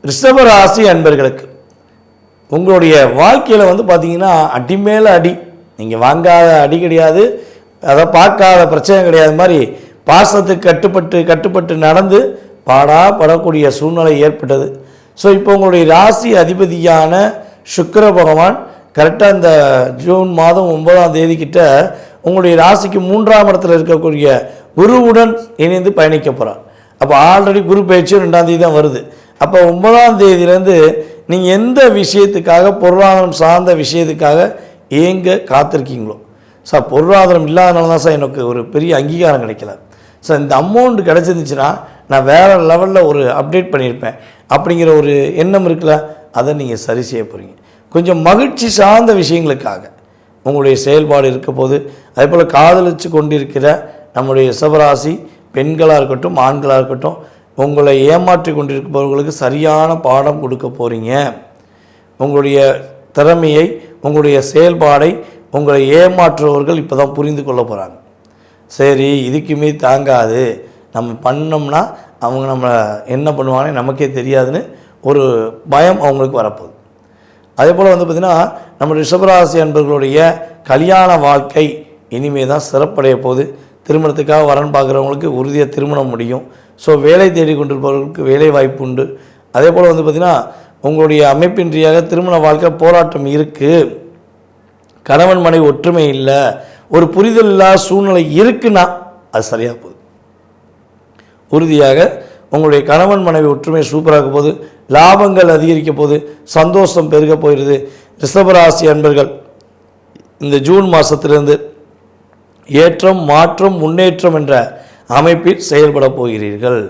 ரிஷப ராசி அன்பர்களுக்கு உங்களுடைய வாழ்க்கையில் வந்து பார்த்தீங்கன்னா அடி மேலே அடி, நீங்கள் வாங்காத அடி கிடையாது, அதை பார்க்காத பிரச்சனை கிடையாது மாதிரி பாசத்துக்கு கட்டுப்பட்டு நடந்து படக்கூடிய சூழ்நிலை ஏற்பட்டது. ஸோ இப்போ உங்களுடைய ராசி அதிபதியான சுக்கிர பகவான் கரெக்டாக இந்த ஜூன் மாதம் 9ஆம் தேதிக்கிட்ட உங்களுடைய ராசிக்கு 3ஆம் இடத்துல இருக்கக்கூடிய குருவுடன் இணைந்து பயணிக்க போகிறார். அப்போ ஆல்ரெடி குரு பயிற்சி 2ஆம் தேதி தான் வருது. அப்போ 9ஆம் தேதியிலேருந்து நீங்கள் எந்த விஷயத்துக்காக பொருளாதாரம் சார்ந்த விஷயத்துக்காக ஏங்க காத்திருக்கீங்களோ, சார் பொருளாதாரம் இல்லாதனால தான் சார் எனக்கு ஒரு பெரிய அங்கீகாரம் கிடைக்கல, சார் இந்த அமௌண்ட் கிடச்சிருந்துச்சுன்னா நான் வேறு லெவலில் ஒரு அப்டேட் பண்ணியிருப்பேன் அப்படிங்கிற ஒரு எண்ணம் இருக்குல்ல, அதை நீங்கள் சரி செய்ய போகிறீங்க. கொஞ்சம் மகிழ்ச்சி சார்ந்த விஷயங்களுக்காக உங்களுடைய செயல்பாடு இருக்க போது. அதே போல் காதலித்து கொண்டிருக்கிற நம்முடைய ரிஷபராசி பெண்களாக இருக்கட்டும் ஆண்களாக இருக்கட்டும், உங்களை ஏமாற்றி கொண்டிருப்பவர்களுக்கு சரியான பாடம் கொடுக்க போகிறீங்க. உங்களுடைய திறமையை உங்களுடைய செயல்பாடை உங்களை ஏமாற்றுவர்கள் இப்போ தான் புரிந்து கொள்ள போகிறாங்க. சரி இதுக்குமே தாங்காது, நம்ம பண்ணோம்னா அவங்க நம்ம என்ன பண்ணுவாங்கன்னு நமக்கே தெரியாதுன்னு ஒரு பயம் அவங்களுக்கு வரப்போகுது. அதே போல் வந்து பார்த்திங்கன்னா நம்ம ரிஷபராசி அன்பர்களுடைய கல்யாண வாழ்க்கை இனிமே தான் சிறப்படைய போகுது. திருமணத்துக்காக வரன் பார்க்குறவங்களுக்கு உறுதியாக திருமணம் முடியும். ஸோ வேலை தேடி கொண்டிருப்பவர்களுக்கு வேலை வாய்ப்பு உண்டு. அதே போல் வந்து பார்த்திங்கன்னா உங்களுடைய அமைப்பின் ரீதியாக திருமண வாழ்க்கை போராட்டம் இருக்குது, கணவன் மனைவி ஒற்றுமை இல்லை, ஒரு புரிதல் இல்லாத சூழ்நிலை இருக்குன்னா அது சரியாக போகுது. உறுதியாக உங்களுடைய கணவன் மனைவி ஒற்றுமை சூப்பராக போகுது, லாபங்கள் அதிகரிக்க போகுது, சந்தோஷம் பெருக போயிடுது. ரிஷபராசி அன்பர்கள் இந்த ஜூன் மாதத்திலிருந்து ஏற்றம் மாற்றம் முன்னேற்றம் என்ற அமைப்பில் செயல்பட போகிறீர்கள்.